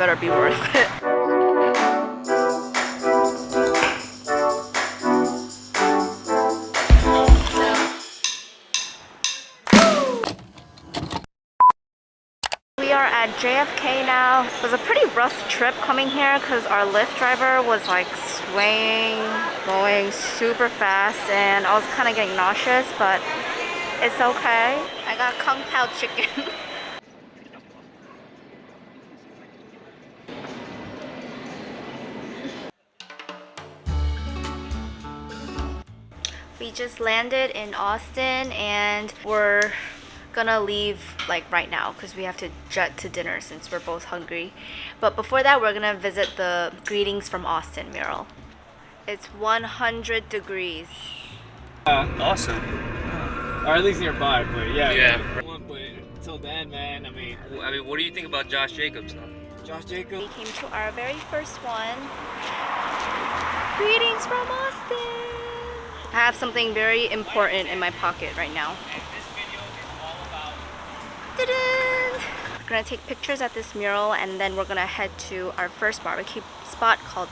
better be worth it. We are at JFK now. It was a pretty rough trip coming here because our Lyft driver was like swaying, going super fast, and I was kind of getting nauseous, but it's okay. I got Kung Pao chicken. We just landed in Austin and we're gonna leave like right now because we have to jet to dinner since we're both hungry. But before that, we're gonna visit the Greetings from Austin mural. It's 100 degrees. Awesome. Or at least nearby, but yeah. Yeah. But until then, man, I mean, What do you think about Josh Jacobs, though? Josh Jacobs. We came to our very first one. Greetings from Austin! I have something very important in my pocket right now. Ta-da! We're gonna take pictures at this mural and then we're gonna head to our first barbecue spot called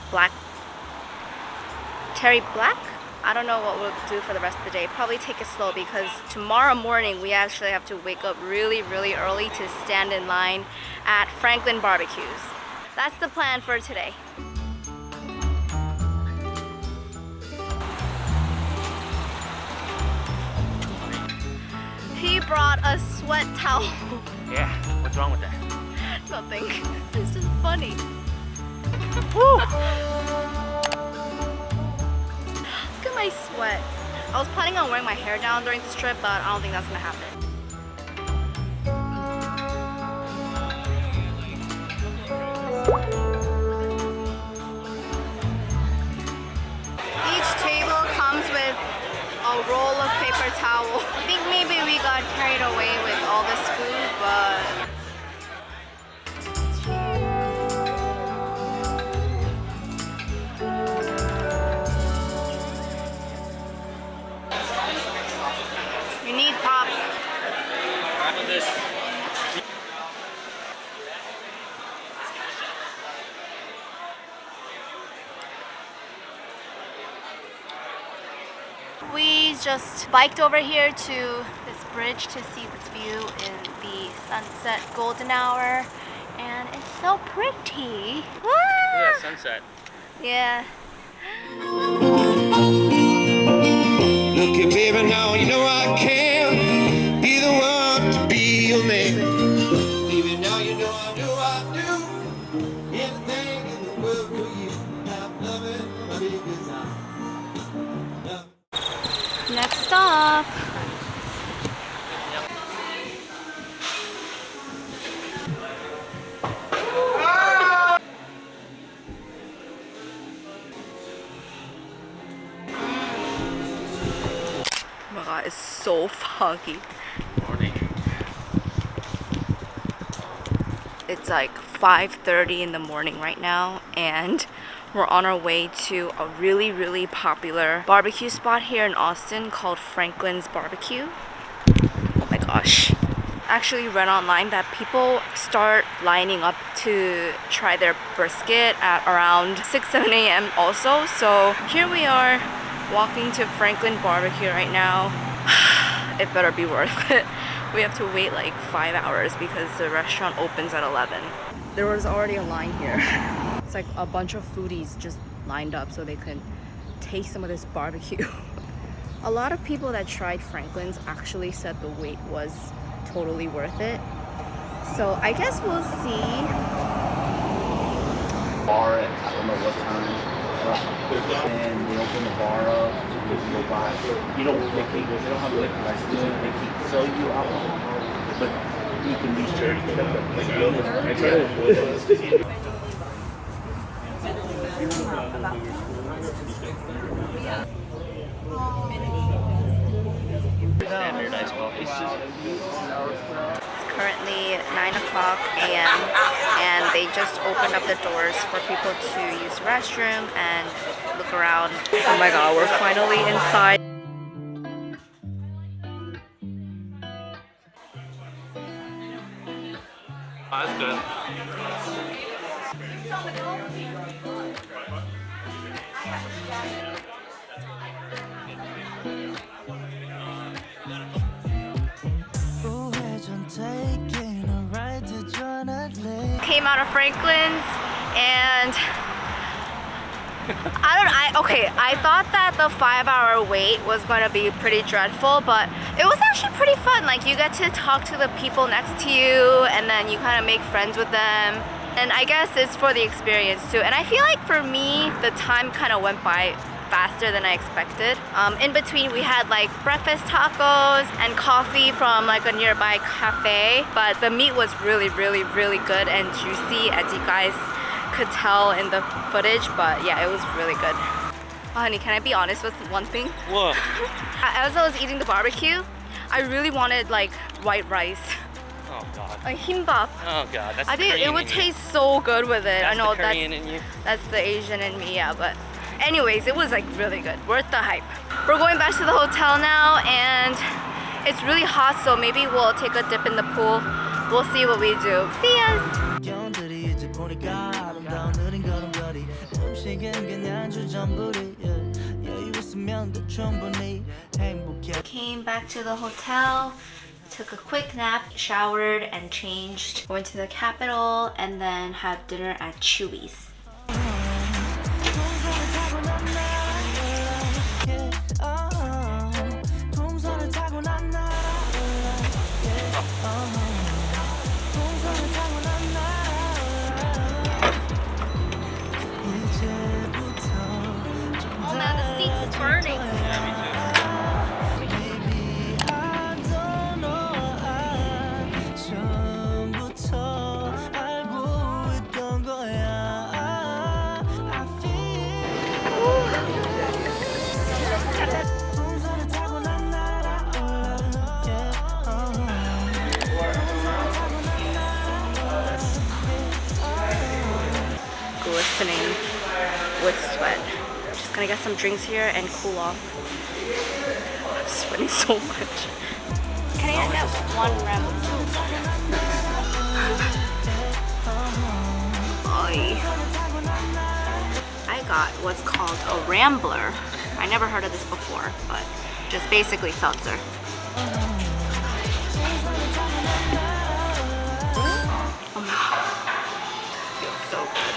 Terry Black? I don't know what we'll do for the rest of the day. Probably take it slow because tomorrow morning we actually have to wake up really early to stand in line at Franklin Barbecues. That's the plan for today. He brought a sweat towel. Yeah, what's wrong with that? Nothing. It's just funny. Woo! Look at my sweat. I was planning on wearing my hair down during this trip, but I don't think that's gonna happen. Each table comes with a roll of paper towel. I think maybe we got carried away with all this food, but you need pop. We just biked over here to this bridge to see this view in the sunset golden hour, and it's so pretty. Look at that sunset. Yeah. Look at baby now, you know I can be the one to be your man. Baby now, you know I do everything in the world for you. I'm loving my baby now. Next stop. Oh my god, it's so foggy. Morning. It's like 5:30 in the morning right now, and we're on our way to a really popular barbecue spot here in Austin called Franklin's Barbecue. Oh my gosh. Actually read online that people start lining up to try their brisket at around 6-7 a.m. also. So here we are walking to Franklin Barbecue right now. It better be worth it. We have to wait like 5 hours because the restaurant opens at 11. There was already a line here. It's like a bunch of foodies just lined up so they could taste some of this barbecue. A lot of people that tried Franklin's actually said the wait was totally worth it. So I guess we'll see. Bar at I don't know what time. And they open the bar up so you can go buy. You know, they don't have liquor license. They keep sell you alcohol, but you can be sure you Standard ice coffee. It's currently 9 o'clock a.m. and they just opened up the doors for people to use the restroom and look around. Oh my god, we're finally inside. Oh, that's good. Came out of Franklin's and I thought that the 5-hour wait was going to be pretty dreadful, but it was actually pretty fun. Like, you get to talk to the people next to you and then you kind of make friends with them. And I guess it's for the experience too. And I feel like for me, the time kind of went by faster than I expected. In between, we had like breakfast tacos and coffee from like a nearby cafe, but the meat was really, really, really good and juicy, as you guys could tell in the footage. But yeah, it was really good. Oh, honey, can I be honest with one thing? What? As I was eating the barbecue, I really wanted like white rice. Oh god. Like kimbap. Oh god, that's I the think it Korean would in you. taste so good with it. That's I know the Korean in you. that's the Asian in me, yeah. But anyways, it was like really good, worth the hype. We're going back to the hotel now, and it's really hot, so maybe we'll take a dip in the pool. We'll see what we do. See us. Came back to the hotel, took a quick nap, showered and changed, went to the Capitol, and then had dinner at Chewy's. Oh man, the seat's turning. Yeah, me too. Glistening with sweat. Just gonna get some drinks here and cool off. I'm sweating so much. Can I get one ramble? I got what's called a rambler. I never heard of this before, but just basically seltzer. Oh my god. Feels so good.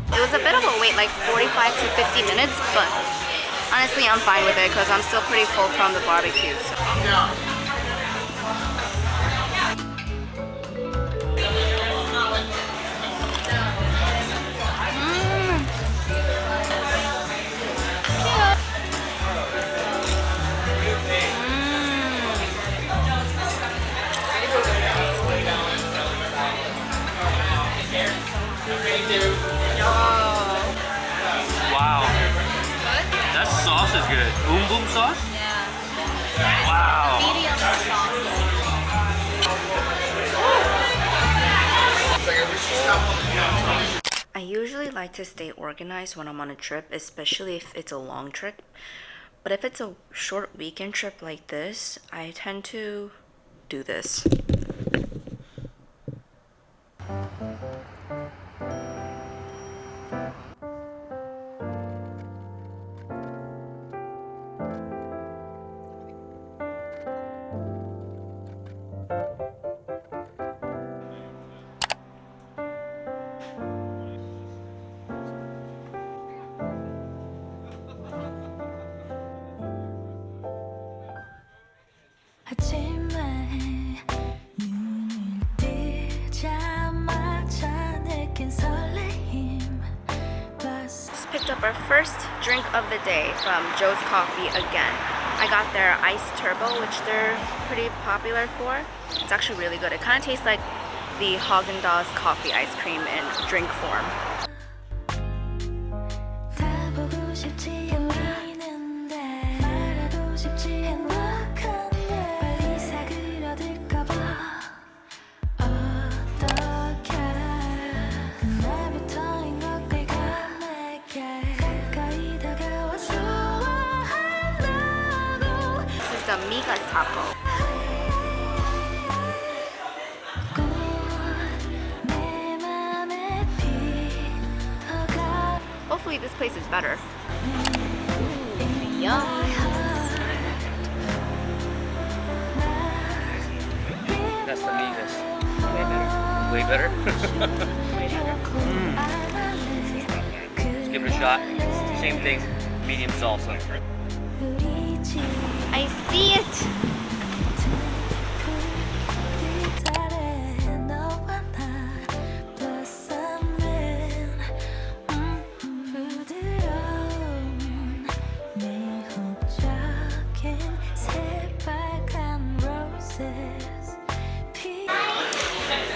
It was a bit of a wait, like 45 to 50 minutes, but honestly I'm fine with it because I'm still pretty full from the barbecue. So. Wow. That sauce is good. Boom boom sauce? Yeah. Wow. Medium sauce. I usually like to stay organized when I'm on a trip, especially if it's a long trip. But if it's a short weekend trip like this, I tend to do this. Just picked up our first drink of the day from Joe's Coffee again. I got their iced turbo, which they're pretty popular for. It's actually really good. It kind of tastes like the Haagen-Dazs coffee ice cream in drink form. migas taco. Hopefully this place is better. Yum. That's the migas. Way better. Way better? Let's give it a shot. Same thing, medium salsa. I see it.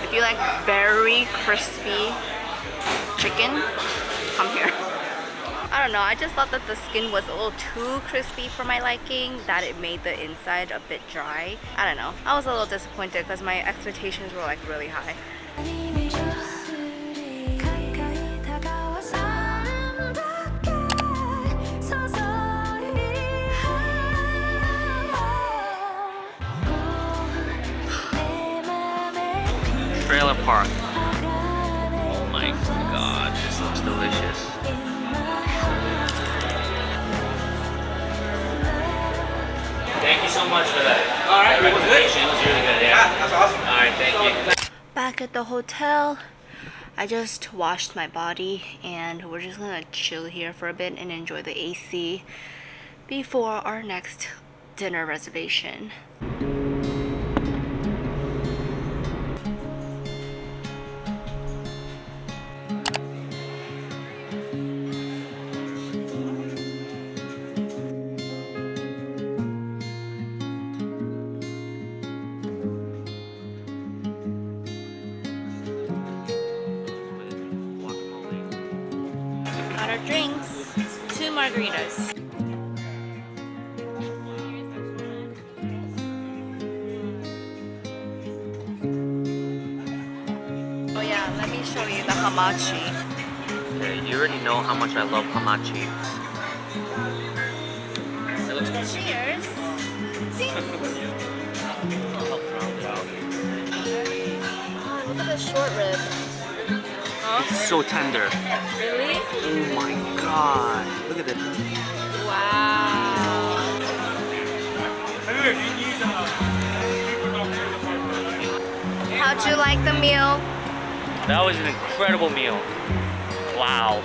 If you like very crispy chicken, come here. I don't know, I just thought that the skin was a little too crispy for my liking, that it made the inside a bit dry. I don't know. I was a little disappointed because my expectations were like really high. Trailer park. Oh my god, this looks delicious. Thank you so much for that. Alright, that recommendation was really good. Yeah, that's awesome. Alright, thank you. Back at the hotel, I just washed my body and we're just gonna chill here for a bit and enjoy the AC before our next dinner reservation. Got our drinks, 2 margaritas. Oh yeah, let me show you the hamachi. Okay, you already know how much I love hamachi. It looks good. Cheers! Oh, look at the short rib. It's so tender. Really? Oh my god. Look at this. Wow. How'd you like the meal? That was an incredible meal. Wow.